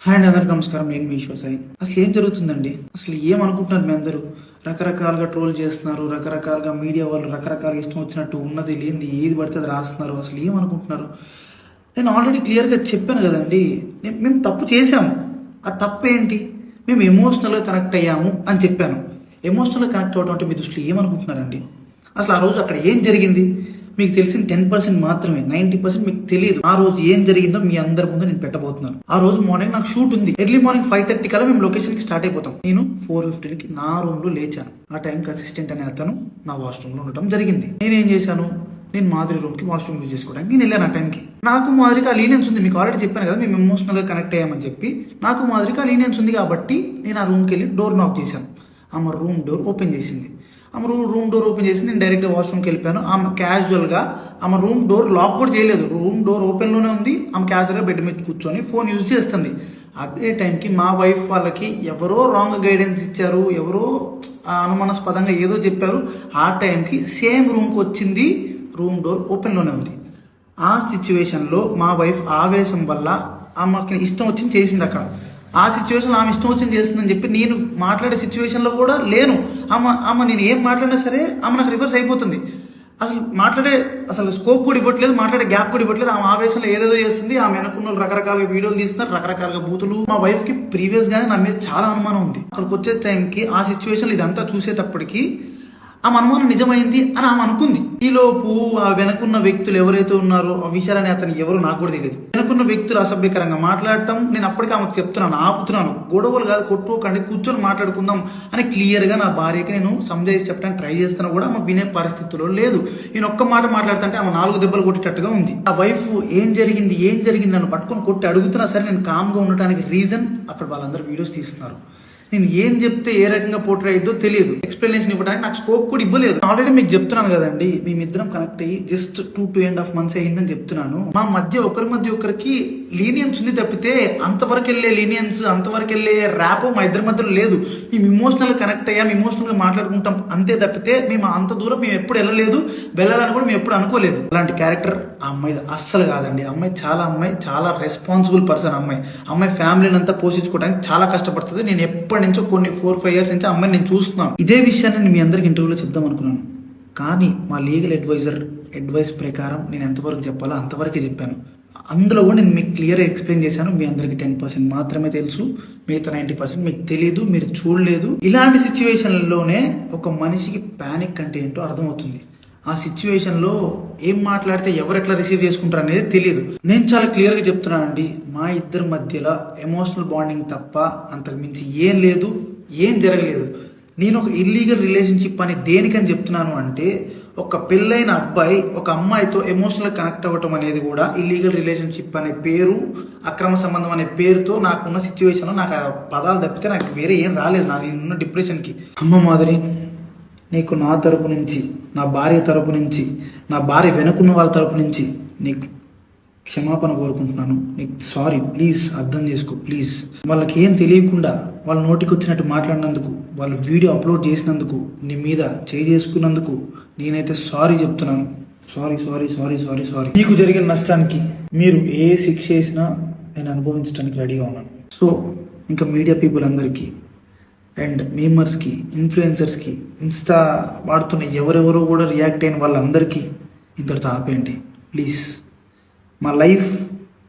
Hi అండి, అందరికీ నమస్కారం. నేను మీ ఈశ్వర్ సాయి. అసలు ఏం జరుగుతుందండి? అసలు ఏమనుకుంటున్నారు మీ అందరూ? రకరకాలుగా ట్రోల్ చేస్తున్నారు, రకరకాలుగా మీడియా వాళ్ళు రకరకాలుగా ఇష్టం వచ్చినట్టు ఉన్నది లేనిది ఏది పడితే అది రాస్తున్నారు. అసలు ఏమనుకుంటున్నారు? నేను ఆల్రెడీ క్లియర్గా చెప్పాను కదండి. మేము తప్పు చేశాము. ఆ తప్పు ఏంటి? మేము ఎమోషనల్గా కనెక్ట్ అయ్యాము అని చెప్పాను. ఎమోషనల్గా కనెక్ట్ అవ్వడం అంటే మీ దృష్టిలో ఏమనుకుంటున్నారండి? అసలు ఆ రోజు అక్కడ ఏం జరిగింది? మీకు తెలిసిన 10% మాత్రమే, 90% మీకు తెలియదు. ఆ రోజు ఏం జరిగిందో మీ అందరి ముందు నేను పెట్టబోతున్నాను. ఆ రోజు మార్నింగ్ నాకు షూట్ ఉంది. ఎర్లీ మార్నింగ్ 5:30 కల్లా మేము లొకేషన్ కి స్టార్ట్ అయిపోతాం. నేను 4:15కి నా రూమ్ లో లేచాను. ఆ టైంకి అసిస్టెంట్ అనే అతను నా వాష్రూమ్ లో ఉండటం జరిగింది. నేనేం చేశాను? నేను మాధురి రూమ్ కి వాష్రూమ్ యూజ్ చేసుకోవడానికి నేను వెళ్ళాను. ఆ టైంకి నాకు మాధురికి ఆ లీనియన్స్ ఉంది. మీకు ఆల్రెడీ చెప్పాను కదా, మేము ఎమోషనల్ గా కనెక్ట్ అయ్యామని చెప్పి. నాకు మాధురికి ఆ లీనియన్స్ ఉంది కాబట్టి నేను ఆ రూమ్కి వెళ్ళి డోర్ నాక్ చేశాను. ఆమె రూమ్ డోర్ ఓపెన్ చేసింది. ఆమె రూమ్ డోర్ ఓపెన్ చేసి నేను డైరెక్ట్గా వాష్రూమ్కి వెళ్ళిపోయాను. ఆమె క్యాజువల్గా ఆమె రూమ్ డోర్ లాక్ కూడా చేయలేదు. రూమ్ డోర్ ఓపెన్లోనే ఉంది. ఆమె క్యాజువల్గా బెడ్ మీద కూర్చొని ఫోన్ యూజ్ చేస్తుంది. అదే టైంకి మా వైఫ్ వాళ్ళకి ఎవరో రాంగ్ గైడెన్స్ ఇచ్చారు, ఎవరో అనుమానాస్పదంగా ఏదో చెప్పారు. ఆ టైంకి సేమ్ రూమ్కి వచ్చింది. రూమ్ డోర్ ఓపెన్లోనే ఉంది. ఆ సిచ్యువేషన్లో మా వైఫ్ ఆవేశం వల్ల ఆమెకి ఇష్టం వచ్చింది చేసింది. అక్కడ ఆ సిచ్యువేషన్లో ఆమె ఇష్టం వచ్చింది చేస్తుందని చెప్పి నేను మాట్లాడే సిచ్యువేషన్లో కూడా లేను. ఆమె నేను ఏం మాట్లాడినా సరే ఆమె నాకు రివర్స్ అయిపోతుంది. అసలు స్కోప్ కూడా ఇవ్వట్లేదు, మాట్లాడే గ్యాప్ కూడా ఇవ్వట్లేదు. ఆమె ఆవేశంలో ఏదేదో చేస్తుంది. ఆమె వెనకున్న రకరకాల వీడియోలు తీస్తున్నారు, రకరకాల బూతులు. మా వైఫ్ కి ప్రీవియస్ గానే నా మీద చాలా అనుమానం ఉంది. అక్కడికి వచ్చే టైంకి ఆ సిచ్యువేషన్ ఇదంతా చూసేటప్పటికి ఆమె అనుమానం నిజమైంది అని ఆమె అనుకుంది. ఈలోపు ఆ వెనకున్న వ్యక్తులు ఎవరైతే ఉన్నారో ఆ విషయాలని అతను ఎవరు నాకు కూడా తెలియదు. వెనకున్న వ్యక్తులు అసభ్యకరంగా మాట్లాడటం నేను అప్పటికే ఆమెకు చెప్తున్నాను, ఆపుతున్నాను. గొడవలు కాదు, కొట్టుకోకండి, కూర్చొని మాట్లాడుకుందాం అని క్లియర్ గా నా భార్యకి నేను సంజాయిసి చెప్పడానికి ట్రై చేస్తున్నా కూడా ఆమె వినే పరిస్థితిలో లేదు. నేను ఒక్క మాట మాట్లాడుతుంటే ఆమె 4 దెబ్బలు కొట్టేటట్టుగా ఉంది. ఆ వైఫ్ ఏం జరిగింది నన్ను పట్టుకొని కొట్టి అడుగుతున్నా సరే నేను కామ్గా ఉండటానికి రీజన్ అక్కడ వాళ్ళందరూ వీడియోస్ తీస్తున్నారు. నేను ఏం చెప్తే ఏ రకంగా పోర్ట్రే అయ్యిద్దో తెలియదు. ఎక్స్ప్లెనేషన్ ఇవ్వడానికి నాకు స్కోప్ కూడా ఇవ్వలేదు. ఆల్రెడీ మీకు చెప్తున్నాను కదండి, మేమిద్దరం కనెక్ట్ అయ్యి జస్ట్ 2.5 months అయ్యిందని చెప్తున్నాను. మా మధ్య ఒకరికి లీనియన్స్ ఉంది తప్పితే అంతవరకు వెళ్ళే లీనియన్స్, అంతవరకు వెళ్ళే ర్యాప్ మా ఇద్దరి మధ్యలో లేదు. మేము ఇమోషనల్ గా కనెక్ట్ అయ్యాం, ఇమోషనల్ గా మాట్లాడుకుంటాం అంతే తప్పితే మేము అంత దూరం మేము ఎప్పుడు వెళ్ళాలని కూడా మేము ఎప్పుడు అనుకోలేదు. అలాంటి క్యారెక్టర్ ఆ అమ్మాయి అస్సలు కాదండి. అమ్మాయి చాలా రెస్పాన్సిబుల్ పర్సన్. అమ్మాయి ఫ్యామిలీని అంతా పోషించుకోవడానికి చాలా కష్టపడుతుంది. నేను ఎప్పటి నుంచో కొన్ని 4-5 years నుంచి అమ్మాయిని నేను చూస్తున్నాను. ఇదే విషయాన్ని నేను మీ అందరికి ఇంటర్వ్యూలో చెప్దాం అనుకున్నాను, కానీ మా లీగల్ అడ్వైస్ ప్రకారం నేను ఎంతవరకు చెప్పాలో అంతవరకే చెప్పాను. అందులో కూడా నేను మీకు క్లియర్ ఎక్స్ప్లెయిన్ చేశాను. మీ అందరికి 10% మాత్రమే తెలుసు, మిగతా 90% మీకు తెలియదు, మీరు చూడలేదు. ఇలాంటి సిచ్యువేషన్లోనే ఒక మనిషికి పానిక్ అంటే ఏంటో అర్థమవుతుంది. ఆ సిచ్యువేషన్ లో ఏం మాట్లాడితే ఎవరు ఎట్లా రిసీవ్ చేసుకుంటారు అనేది తెలియదు. నేను చాలా క్లియర్ గా చెప్తున్నానండి, మా ఇద్దరి మధ్యలో ఎమోషనల్ బాండింగ్ తప్ప అంతకు మించి ఏం లేదు, ఏం జరగలేదు. నేను ఒక ఇల్లీగల్ రిలేషన్షిప్ అని దేనికని చెప్తున్నాను అంటే, ఒక పెళ్ళైన అబ్బాయి ఒక అమ్మాయితో ఎమోషనల్ కనెక్ట్ అవ్వటం అనేది కూడా ఇల్లీగల్ రిలేషన్షిప్ అనే పేరు, అక్రమ సంబంధం అనే పేరుతో నాకున్న సిచ్యువేషన్ లో నాకు ఆ పదాలు తప్పితే నాకు వేరే ఏం రాలేదు. నాకు నేనున్న డిప్రెషన్కి. అమ్మ మాధురి, నీకు నా తరపు నుంచి, నా భార్య తరపు నుంచి, నా భార్య వెనుకున్న వాళ్ళ తరపు నుంచి నీకు క్షమాపణ కోరుకుంటున్నాను. నీకు సారీ, ప్లీజ్ అర్థం చేసుకో, ప్లీజ్. వాళ్ళకి ఏం తెలియకుండా వాళ్ళ నోటికి వచ్చినట్టు మాట్లాడినందుకు, వాళ్ళు వీడియో అప్లోడ్ చేసినందుకు, నీ మీద చేసుకున్నందుకు నేనైతే సారీ చెప్తున్నాను. సారీ. మీకు జరిగిన నష్టానికి మీరు ఏ శిక్ష చేసినా నేను అనుభవించడానికి రెడీగా ఉన్నాను. సో ఇంకా మీడియా పీపుల్ అందరికీ అండ్ మీమర్స్కి, ఇన్ఫ్లుయెన్సర్స్కి, ఇన్స్టా వాడుతున్న ఎవరెవరో కూడా రియాక్ట్ అయిన వాళ్ళందరికీ ఇంతటితో ఆపేయండి ప్లీజ్. మా లైఫ్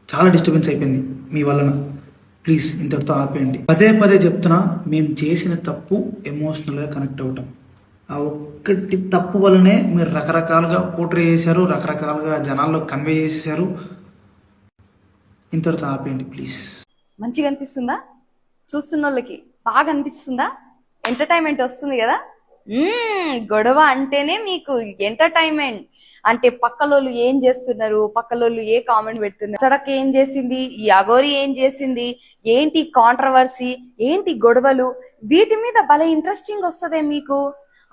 చాలా డిస్టర్బెన్స్ అయిపోయింది మీ వలన. ప్లీజ్ ఇంతటితో ఆపేయండి. పదే చెప్తున్నా, మేము చేసిన తప్పు ఎమోషనల్గా కనెక్ట్ అవ్వటం. ఆ ఒక్కటి తప్పు వల్లనే మీరు రకరకాలుగా పోర్ట్రే చేశారు, రకరకాలుగా జనాల్లో కన్వే చేసేసారు. ఇంతటితో ఆపేయండి ప్లీజ్. మంచిగా అనిపిస్తుందా? చూస్తున్న వాళ్ళకి బాగా అనిపిస్తుందా? ఎంటర్టైన్మెంట్ వస్తుంది కదా. గొడవ అంటేనే మీకు ఎంటర్టైన్మెంట్. అంటే పక్కలోళ్ళు ఏం చేస్తున్నారు, పక్కలోళ్ళు ఏ కామెంట్ పెడుతున్నారు, సడక్ ఏం చేసింది, ఈ అగోరి ఏం చేసింది, ఏంటి కాంట్రవర్సీ, ఏంటి గొడవలు, వీటి మీద భలే ఇంట్రెస్టింగ్ వస్తుందే మీకు.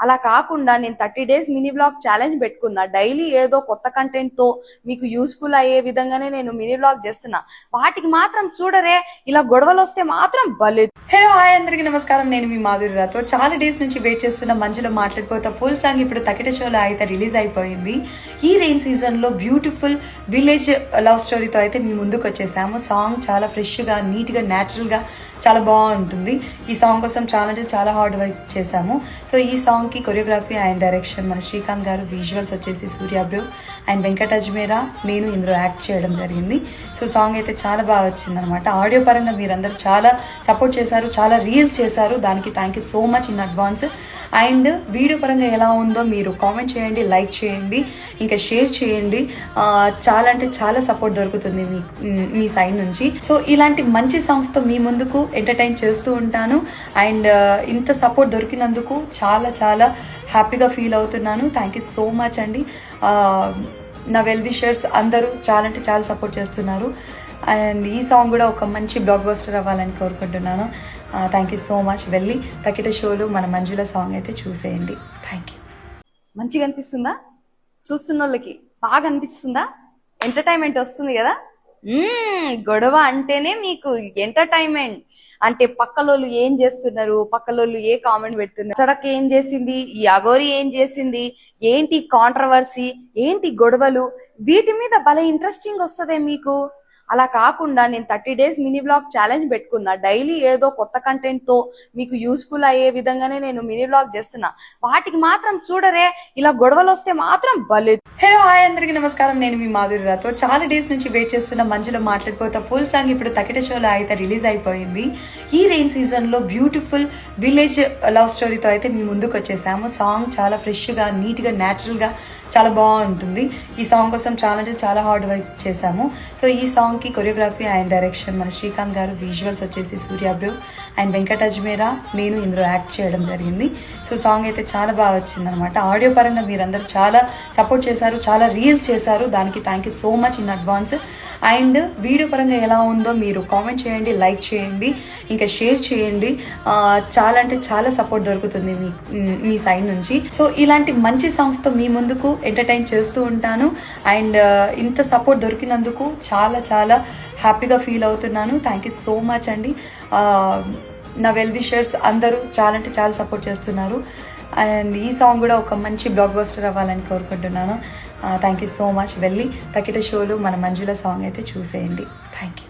అలా కాకుండా నేను 30 డేస్ మినీ బ్లాగ్ ఛాలెంజ్ పెట్టుకున్నా. డైలీ ఏదో కొత్త కంటెంట్ తో మీకు యూస్ఫుల్ అయ్యే విధంగానే నేను మినీ బ్లాగ్ చేస్తున్నా. వాటికి మాత్రం చూడరే, ఇలా గొడవలు వస్తే మాత్రం భలే. హలో హాయ్ అందరికీ నమస్కారం. నేను మీ మాధురి రాథోడ్. చాలా డేస్ నుంచి వెయిట్ చేస్తున్న మంజులో మాట్లాడుకోతా ఫుల్ సాంగ్ ఇప్పుడు తకిట షోలో అయితే రిలీజ్ అయిపోయింది. ఈ రెయిన్ సీజన్ లో బ్యూటిఫుల్ విలేజ్ లవ్ స్టోరీతో అయితే మీ ముందుకు వచ్చేసాము. సాంగ్ చాలా ఫ్రెష్ గా, నీట్ గా, న్యాచురల్ గా చాలా బాగుంటుంది. ఈ సాంగ్ కోసం చాలా అంటే చాలా హార్డ్ వర్క్ చేశాము. సో ఈ సాంగ్ కి కొరియోగ్రఫీ అండ్ డైరెక్షన్ మన శ్రీకాంత్ గారు, విజువల్స్ వచ్చేసి సూర్య బ్రో అండ్ వెంకట అజ్మేరా, నేను ఇందులో యాక్ట్ చేయడం జరిగింది. సో సాంగ్ అయితే చాలా బాగా వచ్చింది అనమాట. ఆడియో పరంగా మీరందరూ చాలా సపోర్ట్ చేశారు, చాలా రీల్స్ చేశారు, దానికి thank you so much in advance. And video పరంగా ఎలా ఉందో మీరు కామెంట్ చేయండి, లైక్ చేయండి, ఇంకా షేర్ చేయండి. చాలా అంటే చాలా సపోర్ట్ దొరుకుతుంది మీకు మీ సైడ్ నుంచి. సో ఇలాంటి మంచి సాంగ్స్తో మీ ముందుకు ఎంటర్టైన్ చేస్తూ ఉంటాను. అండ్ ఇంత సపోర్ట్ దొరికినందుకు చాలా చాలా హ్యాపీగా ఫీల్ అవుతున్నాను. థ్యాంక్ యూ సో మచ్ అండి. నా వెల్ విషర్స్ అందరూ చాలా అంటే చాలా సపోర్ట్ చేస్తున్నారు. అండ్ ఈ సాంగ్ కూడా ఒక మంచి బ్లాక్ బస్టర్ అవ్వాలని కోరుకుంటున్నాను. Thank you so much. వెళ్ళి తకిట షోలు మన మంజుల సాంగ్ అయితే చూసేయండి. Thank you. మంచిగా అనిపిస్తుందా? చూస్తున్న వాళ్ళకి బాగా అనిపిస్తుందా? ఎంటర్టైన్మెంట్ వస్తుంది కదా. గొడవ అంటేనే మీకు ఎంటర్టైన్మెంట్. అంటే పక్కలోళ్ళు ఏం చేస్తున్నారు, పక్కలోళ్ళు ఏ కామెంట్ పెడుతున్నారు, సడక్ ఏం చేసింది, ఈ అగోరి ఏం చేసింది, ఏంటి కాంట్రవర్సీ, ఏంటి గొడవలు, వీటి మీద భలే ఇంట్రెస్టింగ్ వస్తుంది మీకు. అలా కాకుండా నేను 30 డేస్ మినీ బ్లాగ్ ఛాలెంజ్ పెట్టుకున్నా. డైలీ ఏదో కొత్త కంటెంట్ తో మీకు యూస్ఫుల్ అయ్యే విధంగానే నేను మినీ బ్లాగ్ చేస్తున్నా. వాటికి మాత్రం చూడరే, ఇలా గొడవలు వస్తే మాత్రం భలే. హలో హాయ్ అందరికీ నమస్కారం. నేను మీ మాధురి రాథోడ్. చాలా డేస్ నుంచి వెయిట్ చేస్తున్న మంజులో మాట్లాడుకోతా ఫుల్ సాంగ్ ఇప్పుడు తకిట షోలో అయితే రిలీజ్ అయిపోయింది. ఈ రెయిన్ సీజన్ లో బ్యూటిఫుల్ విలేజ్ లవ్ స్టోరీతో అయితే మీ ముందుకు వచ్చేసాము. సాంగ్ చాలా ఫ్రెష్ గా, నీట్ గా, న్యాచురల్ గా చాలా బాగుంటుంది. ఈ సాంగ్ కోసం చాలా అంటే చాలా హార్డ్ వర్క్ చేశాము. సో ఈ సాంగ్ కి కొరియోగ్రఫీ అండ్ డైరెక్షన్ మన శ్రీకాంత్ గారు, విజువల్స్ వచ్చేసి సూర్య బ్రో అండ్ వెంకట అజ్మేరా, నేను ఇందులో యాక్ట్ చేయడం జరిగింది. సో సాంగ్ అయితే చాలా బాగా వచ్చింది అనమాట. ఆడియో పరంగా మీరందరూ చాలా సపోర్ట్ చేశారు, చాలా రీల్స్ చేశారు, దానికి thank you so much in advance. And video పరంగా ఎలా ఉందో మీరు కామెంట్ చేయండి, లైక్ చేయండి, ఇంకా షేర్ చేయండి. చాలా అంటే చాలా సపోర్ట్ దొరుకుతుంది మీకు మీ సైడ్ నుంచి. సో ఇలాంటి మంచి సాంగ్స్తో మీ ముందుకు ఎంటర్టైన్ చేస్తూ ఉంటాను. అండ్ ఇంత సపోర్ట్ దొరికినందుకు చాలా చాలా హ్యాపీగా ఫీల్ అవుతున్నాను. థ్యాంక్ యూ సో మచ్ అండి. నా వెల్ విషర్స్ అందరూ చాలా అంటే చాలా సపోర్ట్ చేస్తున్నారు. అండ్ ఈ సాంగ్ కూడా ఒక మంచి బ్లాక్ బస్టర్ అవ్వాలని కోరుకుంటున్నాను. Thank you so much. వెళ్ళి తకిట షోలు మన మంజుల సాంగ్ అయితే చూసేయండి. Thank you.